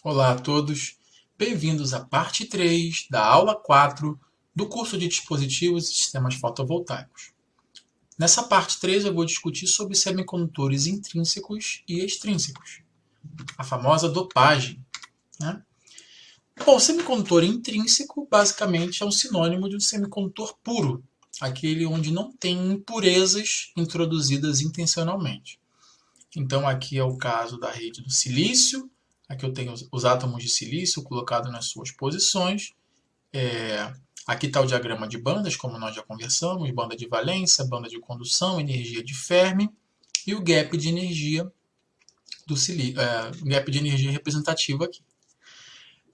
Olá a todos, bem-vindos à parte 3 da aula 4 do curso de Dispositivos e Sistemas Fotovoltaicos. Nessa parte 3 eu vou discutir sobre semicondutores intrínsecos e extrínsecos, a famosa dopagem, né? Bom, semicondutor intrínseco basicamente é um sinônimo de um semicondutor puro, aquele onde não tem impurezas introduzidas intencionalmente. Então aqui é o caso da rede do silício. Aqui eu tenho os átomos de silício colocados nas suas posições. Aqui está o diagrama de bandas, como nós já conversamos, banda de valência, banda de condução, energia de Fermi e o gap de energia gap de energia representativo aqui.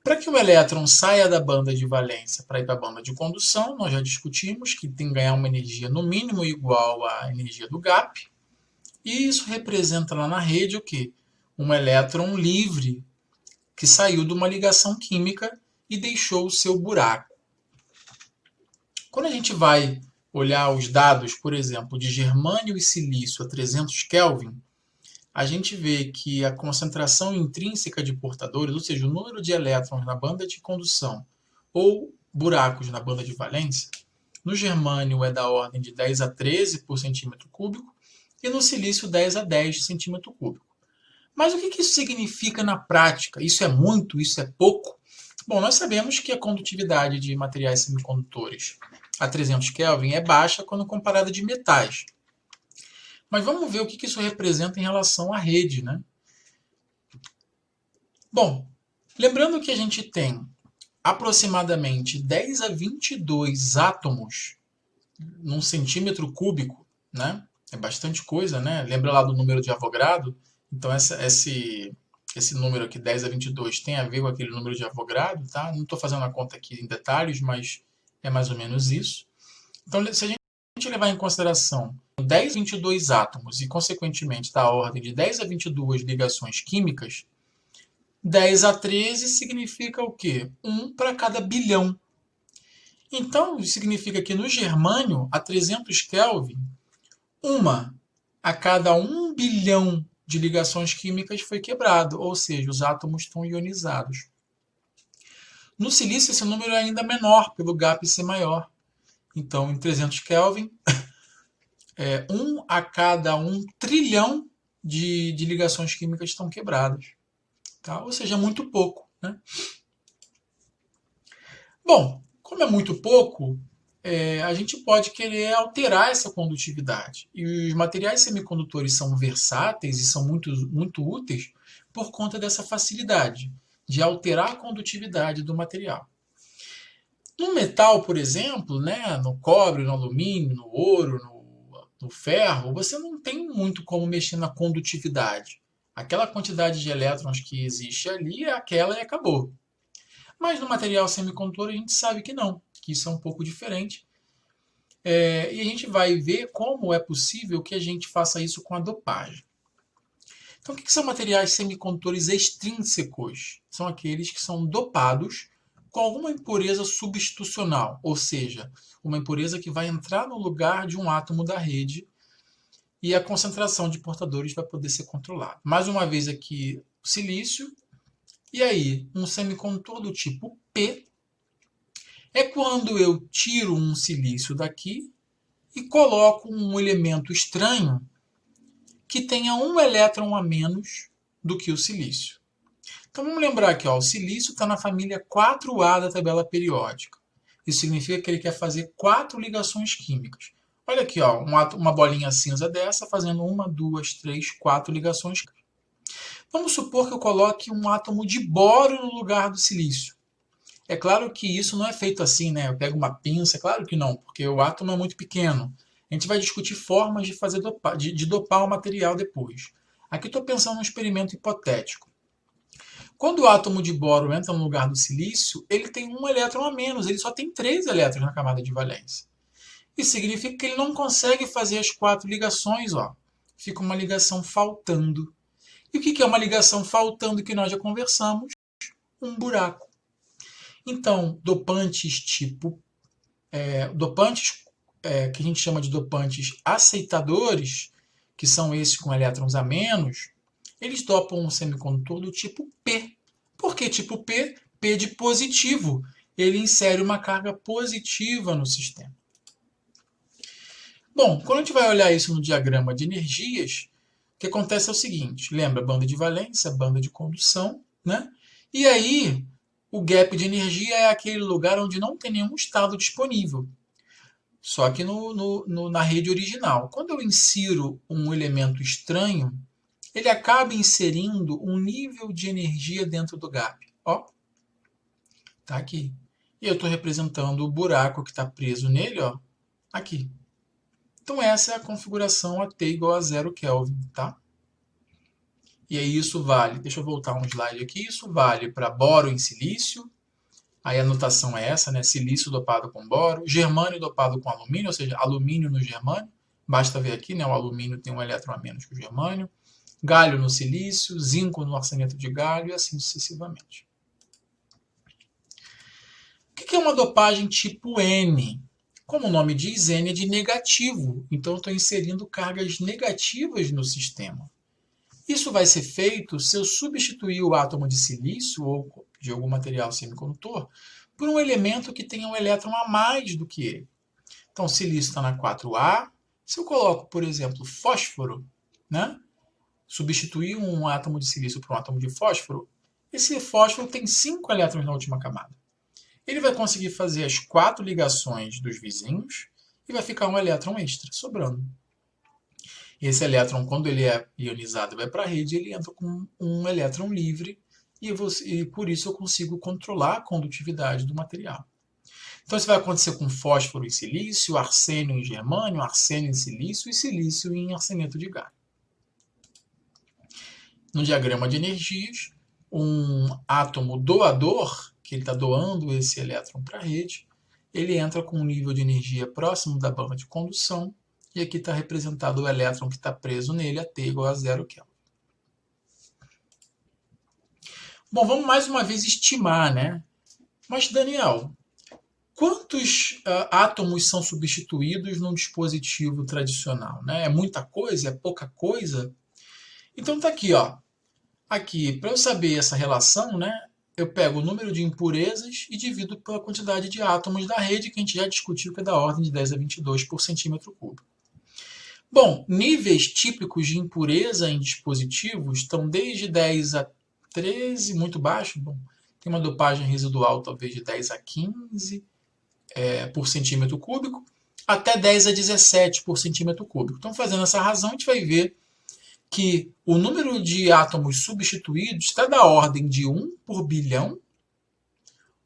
Para que o elétron saia da banda de valência para ir para a banda de condução, nós já discutimos que tem que ganhar uma energia no mínimo igual à energia do gap. E isso representa lá na rede o quê? Um elétron livre que saiu de uma ligação química e deixou o seu buraco. Quando a gente vai olhar os dados, por exemplo, de germânio e silício a 300 Kelvin, a gente vê que a concentração intrínseca de portadores, ou seja, o número de elétrons na banda de condução ou buracos na banda de valência, no germânio é da ordem de 10 a 13 por centímetro cúbico e no silício 10 a 10 centímetro cúbico. Mas o que isso significa na prática? Isso é muito? Isso é pouco? Bom, nós sabemos que a condutividade de materiais semicondutores a 300 Kelvin é baixa quando comparada de metais. Mas vamos ver o que isso representa em relação à rede, né? Bom, lembrando que a gente tem aproximadamente 10 a 22 átomos num centímetro cúbico, né? É bastante coisa, né? Lembra lá do número de Avogadro? Então esse número aqui, 10 a 22, tem a ver com aquele número de Avogadro, tá? Não estou fazendo a conta aqui em detalhes, mas é mais ou menos isso. Então, se a gente levar em consideração 10 a 22 átomos e, consequentemente, da ordem de 10 a 22 ligações químicas, 10 a 13 significa o quê? 1 para cada bilhão. Então, significa que no germânio, a 300 Kelvin, uma a cada 1 bilhão de ligações químicas foi quebrado, ou seja, os átomos estão ionizados. No silício, esse número é ainda menor, pelo gap ser maior. Então, em 300 Kelvin, 1 a cada 1 trilhão de ligações químicas estão quebradas. Tá? Ou seja, muito pouco. Né? Bom, como é muito pouco, a gente pode querer alterar essa condutividade. E os materiais semicondutores são versáteis e são muito úteis por conta dessa facilidade de alterar a condutividade do material. No metal, por exemplo, né, no cobre, no alumínio, no ouro, no ferro, você não tem muito como mexer na condutividade. Aquela quantidade de elétrons que existe ali é aquela e acabou. Mas no material semicondutor a gente sabe que não, que isso é um pouco diferente. E a gente vai ver como é possível que a gente faça isso com a dopagem. Então, o que são materiais semicondutores extrínsecos? São aqueles que são dopados com alguma impureza substitucional, ou seja, uma impureza que vai entrar no lugar de um átomo da rede e a concentração de portadores vai poder ser controlada. Mais uma vez aqui, o silício. E aí, um semicondutor do tipo P é quando eu tiro um silício daqui e coloco um elemento estranho que tenha um elétron a menos do que o silício. Então vamos lembrar aqui, ó, o silício está na família 4A da tabela periódica. Isso significa que ele quer fazer 4 ligações químicas. Olha aqui, ó, uma bolinha cinza dessa fazendo 1, 2, 3, 4 ligações químicas. Vamos supor que eu coloque um átomo de boro no lugar do silício. É claro que isso não é feito assim, né? Eu pego uma pinça, é claro que não, porque o átomo é muito pequeno. A gente vai discutir formas de fazer de dopar o material depois. Aqui estou pensando num experimento hipotético. Quando o átomo de boro entra no lugar do silício, ele tem um elétron a menos, ele só tem 3 elétrons na camada de valência. Isso significa que ele não consegue fazer as 4 ligações, ó. Fica uma ligação faltando. E o que é uma ligação faltando que nós já conversamos? Um buraco. Então, dopantes que a gente chama de dopantes aceitadores, que são esses com elétrons a menos, eles dopam um semicondutor do tipo P. Porque tipo P, P de positivo, ele insere uma carga positiva no sistema. Bom, quando a gente vai olhar isso no diagrama de energias, o que acontece é o seguinte, lembra banda de valência, banda de condução, né? E aí, o gap de energia é aquele lugar onde não tem nenhum estado disponível, só que na rede original. Quando eu insiro um elemento estranho, ele acaba inserindo um nível de energia dentro do gap. Ó, tá aqui. E eu estou representando o buraco que está preso nele, ó, aqui. Então essa é a configuração a T igual a 0 Kelvin, tá? E aí isso vale, deixa eu voltar um slide aqui, isso vale para boro em silício, aí a notação é essa, né? Silício dopado com boro, germânio dopado com alumínio, ou seja, alumínio no germânio, basta ver aqui, né? O alumínio tem um elétron a menos que o germânio, galho no silício, zinco no arseneto de galho e assim sucessivamente. O que é uma dopagem tipo N? Como o nome diz, N é de negativo, então eu estou inserindo cargas negativas no sistema. Isso vai ser feito se eu substituir o átomo de silício ou de algum material semicondutor por um elemento que tenha um elétron a mais do que ele. Então, o silício está na 4A. Se eu coloco, por exemplo, fósforo, né? Substituir um átomo de silício por um átomo de fósforo, esse fósforo tem 5 elétrons na última camada. Ele vai conseguir fazer as 4 ligações dos vizinhos e vai ficar um elétron extra sobrando. Esse elétron, quando ele é ionizado e vai para a rede, ele entra com um elétron livre e por isso eu consigo controlar a condutividade do material. Então isso vai acontecer com fósforo em silício, arsênio em germânio, arsênio em silício e silício em arseneto de galho. No diagrama de energias, um átomo doador, que ele está doando esse elétron para a rede, ele entra com um nível de energia próximo da banda de condução, e aqui está representado o elétron que está preso nele, a T igual a 0 Kelvin. Bom, vamos mais uma vez estimar, né? Mas, Daniel, quantos átomos são substituídos num dispositivo tradicional? Né? É muita coisa? É pouca coisa? Então tá aqui, ó. Aqui, para eu saber essa relação, né, eu pego o número de impurezas e divido pela quantidade de átomos da rede, que a gente já discutiu, que é da ordem de 10 a 22 por centímetro cúbico. Bom, níveis típicos de impureza em dispositivos estão desde 10 a 13, muito baixo. Bom, tem uma dopagem residual talvez de 10 a 15 por centímetro cúbico, até 10 a 17 por centímetro cúbico. Então, fazendo essa razão, a gente vai ver que o número de átomos substituídos está da ordem de 1 por bilhão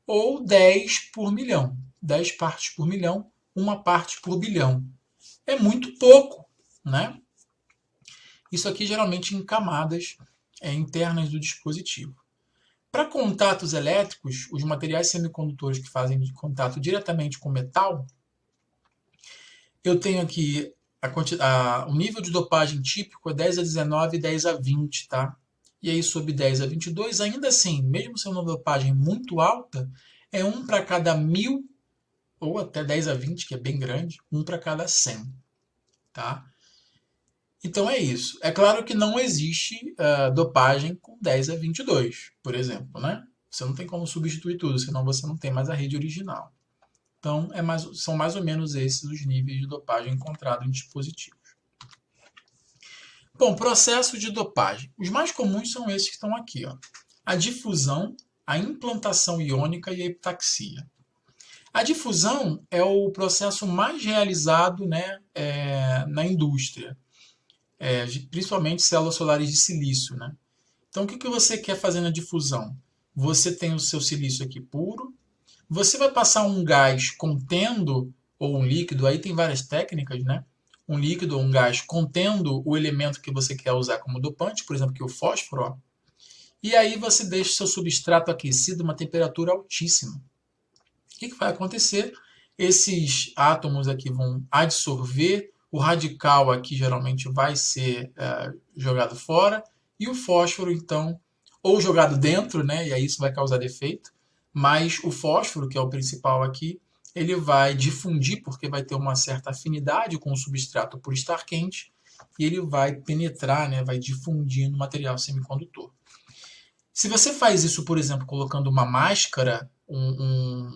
ou 10 por milhão. 10 partes por milhão, 1 parte por bilhão. É muito pouco, né? Isso aqui geralmente em camadas internas do dispositivo. Para contatos elétricos, os materiais semicondutores que fazem contato diretamente com metal, eu tenho aqui o nível de dopagem típico é 10 a 19 e 10 a 20, tá? E aí sob 10 a 22, ainda assim, mesmo sendo uma dopagem muito alta, é 1 para cada 1000, ou até 10 a 20, que é bem grande, 1 para cada 100, tá? Então é isso. É claro que não existe dopagem com 10 a 22, por exemplo, né? Você não tem como substituir tudo, senão você não tem mais a rede original. Então, são mais ou menos esses os níveis de dopagem encontrados em dispositivos. Bom, processo de dopagem. Os mais comuns são esses que estão aqui, ó. A difusão, a implantação iônica e a epitaxia. A difusão é o processo mais realizado, né, na indústria, principalmente células solares de silício, né? Então, o que você quer fazer na difusão? Você tem o seu silício aqui puro, você vai passar um gás contendo, ou um líquido, aí tem várias técnicas, né? Um líquido ou um gás contendo o elemento que você quer usar como dopante, por exemplo, aqui o fósforo, ó. E aí você deixa o seu substrato aquecido a uma temperatura altíssima. O que vai acontecer? Esses átomos aqui vão adsorver, o radical aqui geralmente vai ser jogado fora, e o fósforo, então, ou jogado dentro, né? E aí isso vai causar defeito, mas o fósforo, que é o principal aqui, ele vai difundir, porque vai ter uma certa afinidade com o substrato por estar quente, e ele vai penetrar, né, vai difundir no material semicondutor. Se você faz isso, por exemplo, colocando uma máscara, um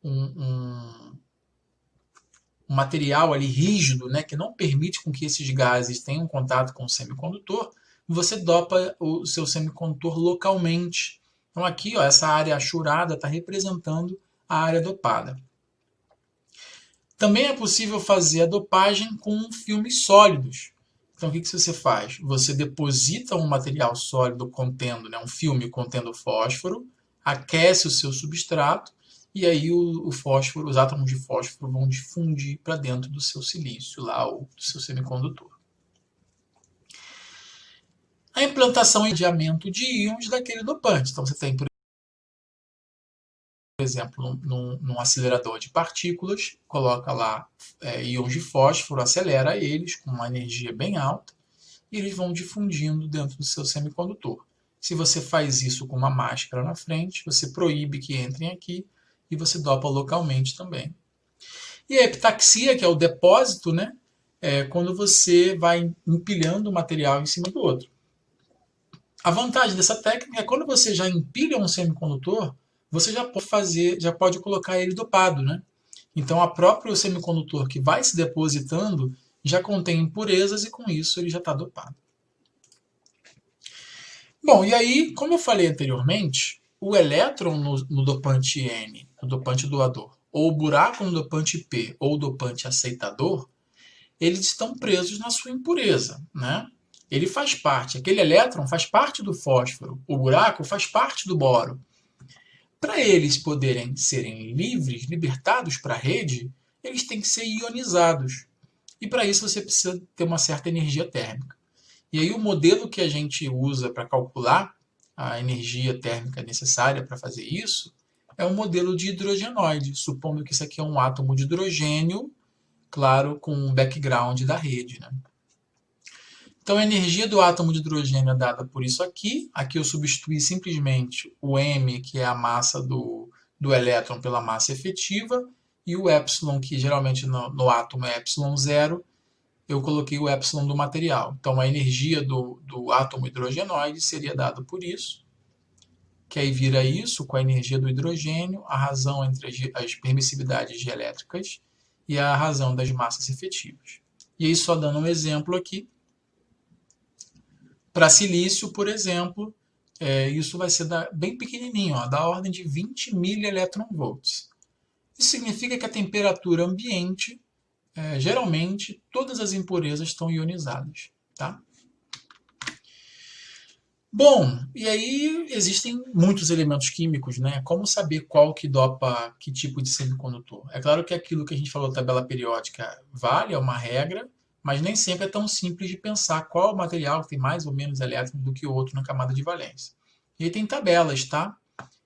um material ali rígido, né, que não permite com que esses gases tenham contato com o semicondutor, você dopa o seu semicondutor localmente. Então aqui, ó, essa área achurada está representando a área dopada. Também é possível fazer a dopagem com filmes sólidos. Então o que você faz? Você deposita um material sólido contendo, né, um filme contendo fósforo, aquece o seu substrato e aí o fósforo, os átomos de fósforo vão difundir para dentro do seu silício, lá, ou do seu semicondutor. A implantação e endiamento de íons daquele dopante. Então você tem, por exemplo, num acelerador de partículas, coloca lá íons de fósforo, acelera eles com uma energia bem alta e eles vão difundindo dentro do seu semicondutor. Se você faz isso com uma máscara na frente, você proíbe que entrem aqui e você dopa localmente também. E a epitaxia, que é o depósito, né? É quando você vai empilhando o material em cima do outro. A vantagem dessa técnica é quando você já empilha um semicondutor, você já pode colocar ele dopado, né? Então, a próprio semicondutor que vai se depositando já contém impurezas e com isso ele já está dopado. Bom, e aí, como eu falei anteriormente, o elétron no dopante N, no dopante doador, ou o buraco no dopante P, ou o dopante aceitador, eles estão presos na sua impureza, né? Ele faz parte, aquele elétron faz parte do fósforo, o buraco faz parte do boro. Para eles poderem serem livres, libertados para a rede, eles têm que ser ionizados. E para isso você precisa ter uma certa energia térmica. E aí o modelo que a gente usa para calcular a energia térmica necessária para fazer isso é um modelo de hidrogenoide, supondo que isso aqui é um átomo de hidrogênio, claro, com um background da rede, né? Então a energia do átomo de hidrogênio é dada por isso aqui. Aqui eu substituí simplesmente o m, que é a massa do elétron, pela massa efetiva, e o epsilon, que geralmente no átomo é epsilon zero, eu coloquei o epsilon do material. Então a energia do átomo hidrogenoide seria dada por isso, que aí vira isso com a energia do hidrogênio, a razão entre as permissividades dielétricas e a razão das massas efetivas. E aí só dando um exemplo aqui, para silício, por exemplo, isso vai ser bem pequenininho, ó, da ordem de 20 milielectronvolts. Isso significa que a temperatura ambiente, geralmente, todas as impurezas estão ionizadas. Tá? Bom, e aí existem muitos elementos químicos, né? Como saber qual que dopa que tipo de semicondutor? É claro que aquilo que a gente falou da tabela periódica vale, é uma regra, mas nem sempre é tão simples de pensar qual material tem mais ou menos elétrons do que o outro na camada de valência. E aí tem tabelas, tá?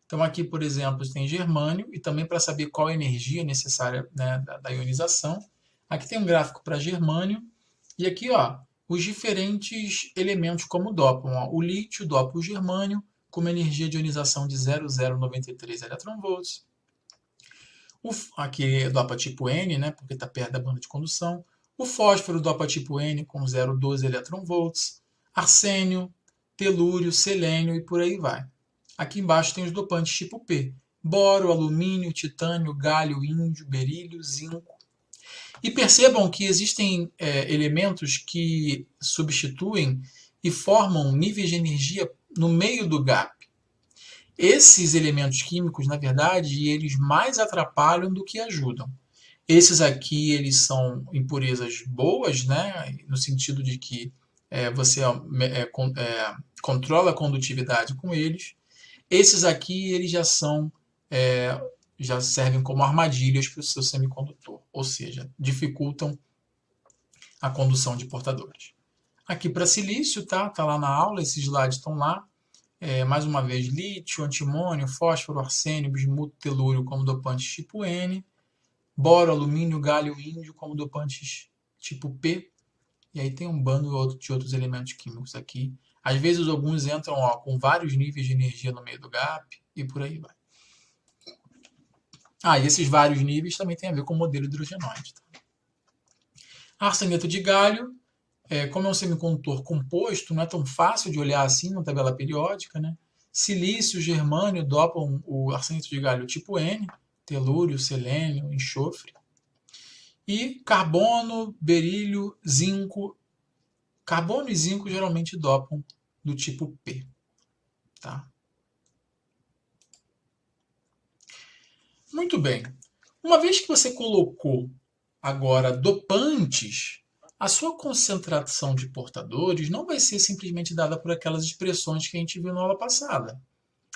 Então aqui, por exemplo, tem germânio, e também para saber qual a energia necessária, né, da ionização. Aqui tem um gráfico para germânio, e aqui, ó, os diferentes elementos como dopam. Ó. O lítio dopa o germânio com uma energia de ionização de 0,093 eletronvolts. Aqui dopa tipo N, né, porque está perto da banda de condução. O fósforo dopa tipo N com 0,12 eletronvolts. Arsênio, telúrio, selênio e por aí vai. Aqui embaixo tem os dopantes tipo P. Boro, alumínio, titânio, galho, índio, berílio, zinco. E percebam que existem elementos que substituem e formam níveis de energia no meio do gap. Esses elementos químicos, na verdade, eles mais atrapalham do que ajudam. Esses aqui, eles são impurezas boas, né? No sentido de que você controla a condutividade com eles. Esses aqui, eles já servem como armadilhas para o seu semicondutor, ou seja, dificultam a condução de portadores. Aqui para silício, tá lá na aula, esses slides estão lá. Mais uma vez, lítio, antimônio, fósforo, arsênio, bismuto, telúrio como dopantes tipo N, boro, alumínio, galho, índio como dopantes tipo P, e aí tem um bando de outros elementos químicos aqui. Às vezes alguns entram com vários níveis de energia no meio do gap, e por aí vai. E esses vários níveis também tem a ver com o modelo hidrogenoide. Tá? Arseneto de galho, como é um semicondutor composto, não é tão fácil de olhar assim na tabela periódica, né? Silício, germânio dopam o arsenito de galho tipo N, telúrio, selênio, enxofre. E carbono, berílio, zinco. Carbono e zinco geralmente dopam do tipo P. Tá? Muito bem. Uma vez que você colocou agora dopantes, a sua concentração de portadores não vai ser simplesmente dada por aquelas expressões que a gente viu na aula passada.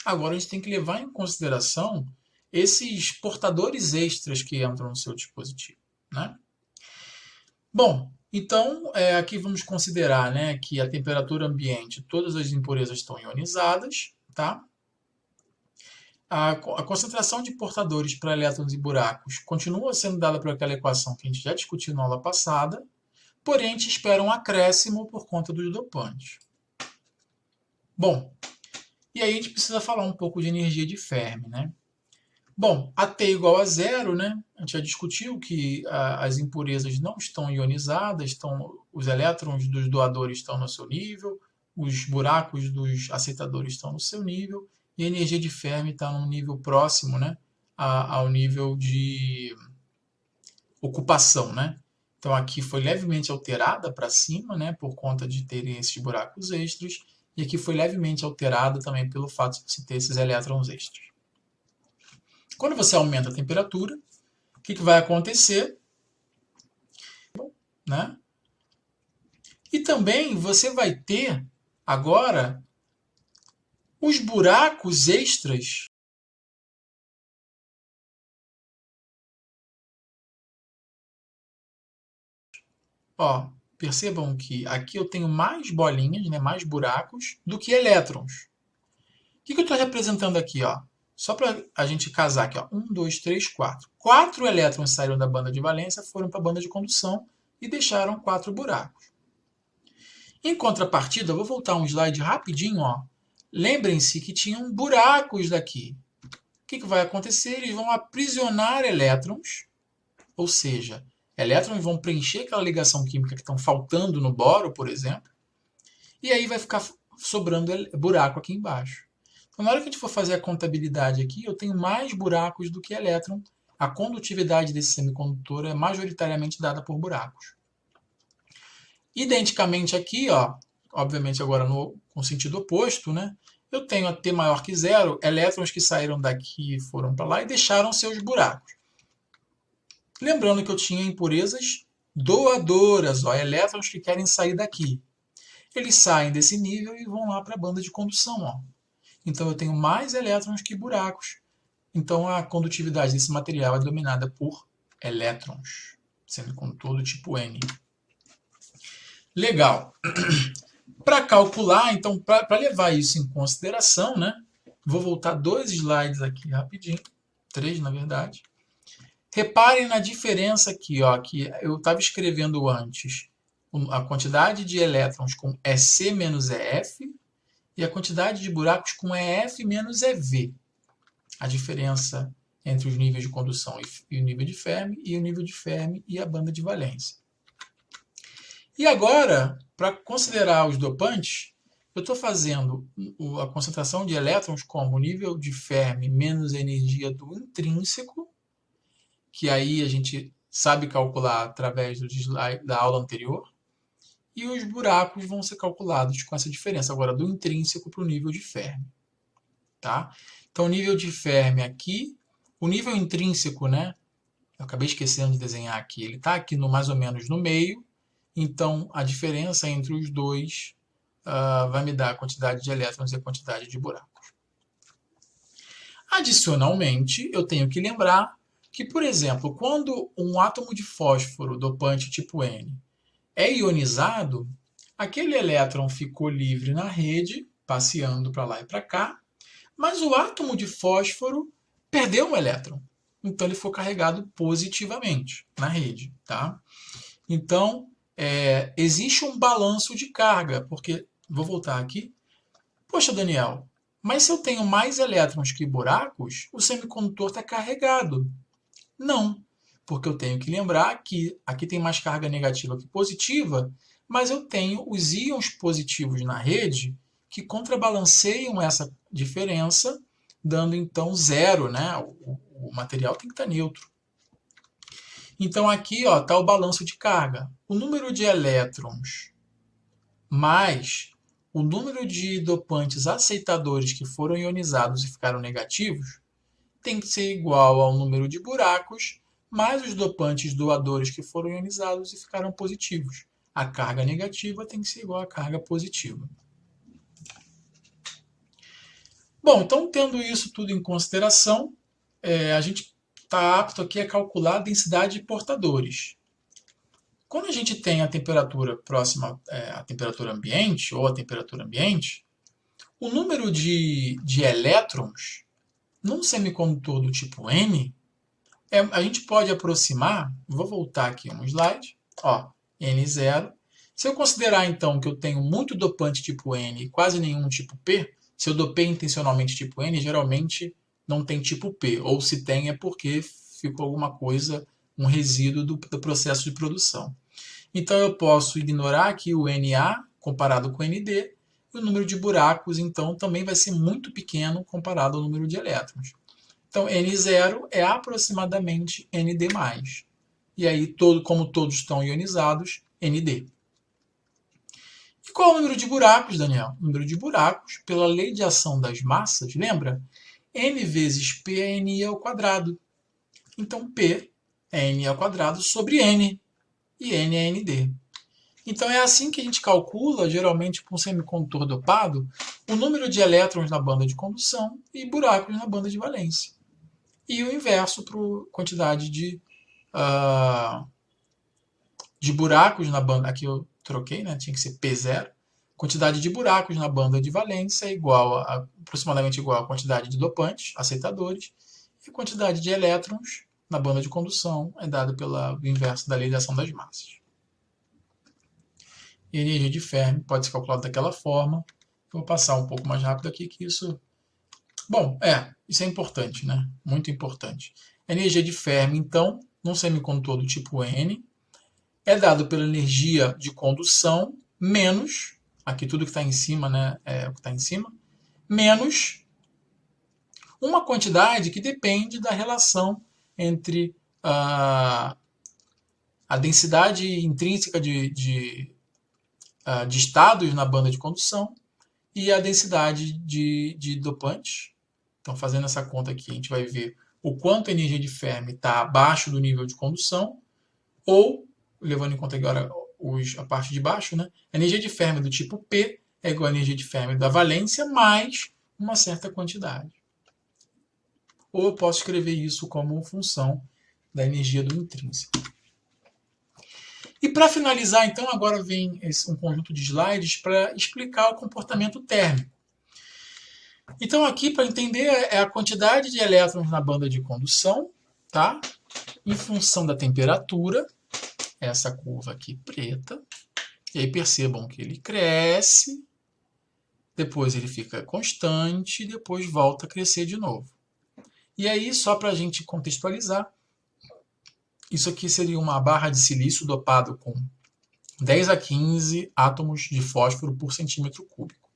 Agora a gente tem que levar em consideração esses portadores extras que entram no seu dispositivo. Né? Bom, então aqui vamos considerar, né, que a temperatura ambiente, todas as impurezas estão ionizadas, tá? A concentração de portadores para elétrons e buracos continua sendo dada por aquela equação que a gente já discutiu na aula passada, porém a gente espera um acréscimo por conta dos dopantes. Bom, e aí a gente precisa falar um pouco de energia de Fermi, né? Bom, a T igual a zero, né? A gente já discutiu que as impurezas não estão ionizadas, os elétrons dos doadores estão no seu nível, os buracos dos aceitadores estão no seu nível, e a energia de Fermi está num nível próximo, né, ao nível de ocupação, né? Então aqui foi levemente alterada para cima, né, por conta de terem esses buracos extras, e aqui foi levemente alterada também pelo fato de você ter esses elétrons extras. Quando você aumenta a temperatura, o que vai acontecer? Né? E também você vai ter agora os buracos extras. Ó, percebam que aqui eu tenho mais bolinhas, né, mais buracos, do que elétrons. O que eu estou representando aqui? Ó? Só para a gente casar aqui. Ó. 1, 2, 3, 4. 4 elétrons saíram da banda de valência, foram para a banda de condução e deixaram 4 buracos. Em contrapartida, eu vou voltar um slide rapidinho. Ó. Lembrem-se que tinham buracos daqui. O que vai acontecer? Eles vão aprisionar elétrons, ou seja, elétrons vão preencher aquela ligação química que estão faltando no boro, por exemplo, e aí vai ficar sobrando buraco aqui embaixo. Então, na hora que a gente for fazer a contabilidade aqui, eu tenho mais buracos do que elétron. A condutividade desse semicondutor é majoritariamente dada por buracos. Identicamente aqui, ó, obviamente agora com sentido oposto, né, eu tenho a T maior que zero, elétrons que saíram daqui e foram para lá e deixaram seus buracos. Lembrando que eu tinha impurezas doadoras, ó, elétrons que querem sair daqui. Eles saem desse nível e vão lá para a banda de condução. Ó. Então eu tenho mais elétrons que buracos. Então a condutividade desse material é dominada por elétrons, semicondutor do tipo N. Legal. Para calcular, então, para levar isso em consideração, né? Vou voltar 2 slides aqui rapidinho, 3 na verdade. Reparem na diferença aqui, ó, que eu estava escrevendo antes a quantidade de elétrons com EC menos EF e a quantidade de buracos com EF menos EV. A diferença entre os níveis de condução e o nível de Fermi, e o nível de Fermi e a banda de valência. E agora, para considerar os dopantes, eu estou fazendo a concentração de elétrons como o nível de Fermi menos a energia do intrínseco, que aí a gente sabe calcular através do slide da aula anterior, e os buracos vão ser calculados com essa diferença agora do intrínseco para o nível de Fermi. Tá? Então, o nível de Fermi aqui, o nível intrínseco, né? Eu acabei esquecendo de desenhar aqui, ele está aqui mais ou menos no meio, então a diferença entre os dois vai me dar a quantidade de elétrons e a quantidade de buracos. Adicionalmente, eu tenho que lembrar que, por exemplo, quando um átomo de fósforo dopante tipo N é ionizado, aquele elétron ficou livre na rede, passeando para lá e para cá, mas o átomo de fósforo perdeu um elétron. Então ele foi carregado positivamente na rede. Tá? Então, existe um balanço de carga, porque, vou voltar aqui, poxa Daniel, mas se eu tenho mais elétrons que buracos, o semicondutor está carregado. Não, porque eu tenho que lembrar que aqui tem mais carga negativa que positiva, mas eu tenho os íons positivos na rede que contrabalanceiam diferença, dando então zero, né? O material tem que estar neutro. Então aqui está o balanço de carga. O número de elétrons mais o número de dopantes aceitadores que foram ionizados e ficaram negativos tem que ser igual ao número de buracos mais os dopantes doadores que foram ionizados e ficaram positivos. A carga negativa tem que ser igual à carga positiva. Bom, então tendo isso tudo em consideração, a gente está apto aqui a calcular a densidade de portadores. Quando a gente tem a temperatura próxima à temperatura ambiente, ou à temperatura ambiente, o número de elétrons num semicondutor do tipo N, a gente pode aproximar, vou voltar aqui um slide, N0. Se eu considerar então que eu tenho muito dopante tipo N e quase nenhum tipo P, se eu dopei intencionalmente tipo N, geralmente não tem tipo P, ou se tem é porque ficou alguma coisa, um resíduo do processo de produção. Então eu posso ignorar aqui o Na comparado com o Nd, e o número de buracos então também vai ser muito pequeno comparado ao número de elétrons. Então N0 é aproximadamente Nd+. E aí, como todos estão ionizados, Nd. E qual é o número de buracos, Daniel? O número de buracos, pela lei de ação das massas, lembra? N vezes P é Ni ao quadrado. Então P é Ni ao quadrado sobre N. E N é Nd. Então é assim que a gente calcula, geralmente com um semicondutor dopado, o número de elétrons na banda de condução e buracos na banda de valência. E o inverso para a quantidade de buracos na banda. Aqui eu troquei, né? Tinha que ser P0. Quantidade de buracos na banda de valência é aproximadamente igual à quantidade de dopantes, aceitadores, e a quantidade de elétrons na banda de condução é dada pelo inverso da lei de ação das massas. E a energia de Fermi pode ser calculada daquela forma. Vou passar um pouco mais rápido aqui, que isso... Bom, isso é importante, né? Muito importante. A energia de Fermi, então, num semicondutor do tipo N, é dado pela energia de condução menos, aqui tudo que está em cima, né, é o que está em cima, menos uma quantidade que depende da relação entre a densidade intrínseca de estados na banda de condução e a densidade de dopantes. Então, fazendo essa conta aqui, a gente vai ver o quanto a energia de Fermi está abaixo do nível de condução, ou, levando em conta agora a parte de baixo, né, a energia de Fermi do tipo P é igual à energia de Fermi da valência mais uma certa quantidade. Ou eu posso escrever isso como função da energia do intrínseco. E para finalizar, então, agora vem um conjunto de slides para explicar o comportamento térmico. Então, aqui, para entender, é a quantidade de elétrons na banda de condução, tá? Em função da temperatura, essa curva aqui preta. E aí percebam que ele cresce, depois ele fica constante, e depois volta a crescer de novo. E aí, só para a gente contextualizar, isso aqui seria uma barra de silício dopado com 10 a 15 átomos de fósforo por centímetro cúbico.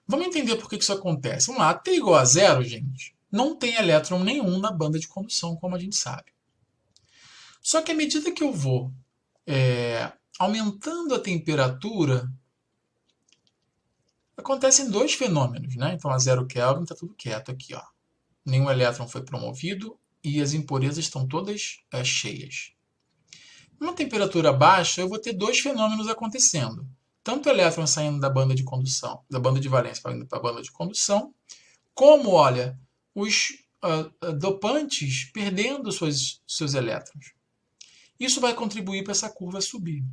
Vamos entender por que isso acontece. Vamos lá, T igual a zero, gente, não tem elétron nenhum na banda de condução, como a gente sabe. Só que à medida que eu vou aumentando a temperatura, acontecem dois fenômenos, né? Então a 0 Kelvin está tudo quieto aqui, ó. Nenhum elétron foi promovido e as impurezas estão todas cheias. Numa temperatura baixa, eu vou ter dois fenômenos acontecendo. Tanto o elétron saindo da banda de condução, da banda de valência para a banda de condução, como, olha, os dopantes perdendo seus elétrons. Isso vai contribuir para essa curva subir.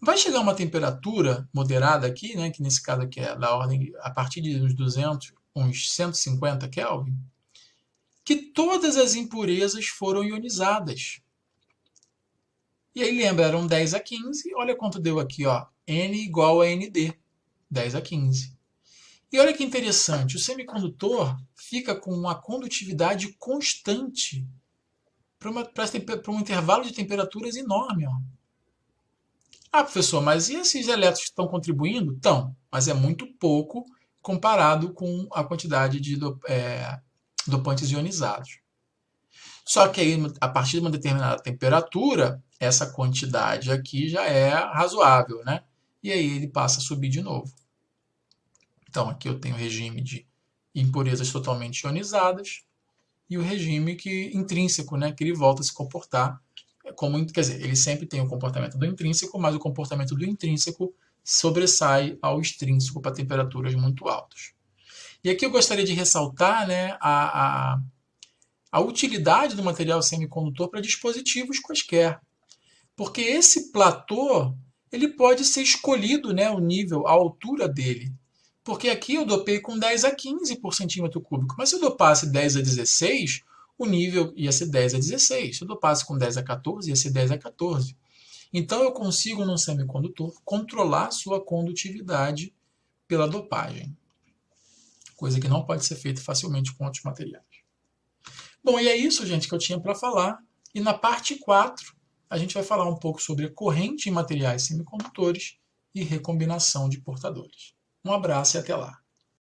Vai chegar uma temperatura moderada aqui, né, que nesse caso aqui é da ordem, a partir de uns 200, uns 150 Kelvin, que todas as impurezas foram ionizadas. E aí lembra, eram 10 a 15, olha quanto deu aqui, ó, N igual a Nd, 10 a 15. E olha que interessante, o semicondutor fica com uma condutividade constante para um intervalo de temperaturas enorme. Ó. Ah, professor, mas e esses elétrons que estão contribuindo? Estão, mas é muito pouco comparado com a quantidade de dopantes ionizados. Só que aí, a partir de uma determinada temperatura, essa quantidade aqui já é razoável, né? E aí ele passa a subir de novo. Então aqui eu tenho o regime de impurezas totalmente ionizadas e o regime intrínseco, né? Que ele volta a se comportar como, quer dizer, ele sempre tem o comportamento do intrínseco, mas o comportamento do intrínseco sobressai ao extrínseco para temperaturas muito altas. E aqui eu gostaria de ressaltar, né, a utilidade do material semicondutor para dispositivos quaisquer. Porque esse platô ele pode ser escolhido, né, o nível, a altura dele. Porque aqui eu dopei com 10 a 15 por centímetro cúbico. Mas se eu dopasse 10 a 16, o nível ia ser 10 a 16. Se eu dopasse com 10 a 14, ia ser 10 a 14. Então eu consigo, num semicondutor, controlar sua condutividade pela dopagem. Coisa que não pode ser feita facilmente com outros materiais. Bom, e é isso, gente, que eu tinha para falar. E na parte 4, a gente vai falar um pouco sobre a corrente em materiais semicondutores e recombinação de portadores. Um abraço e até lá.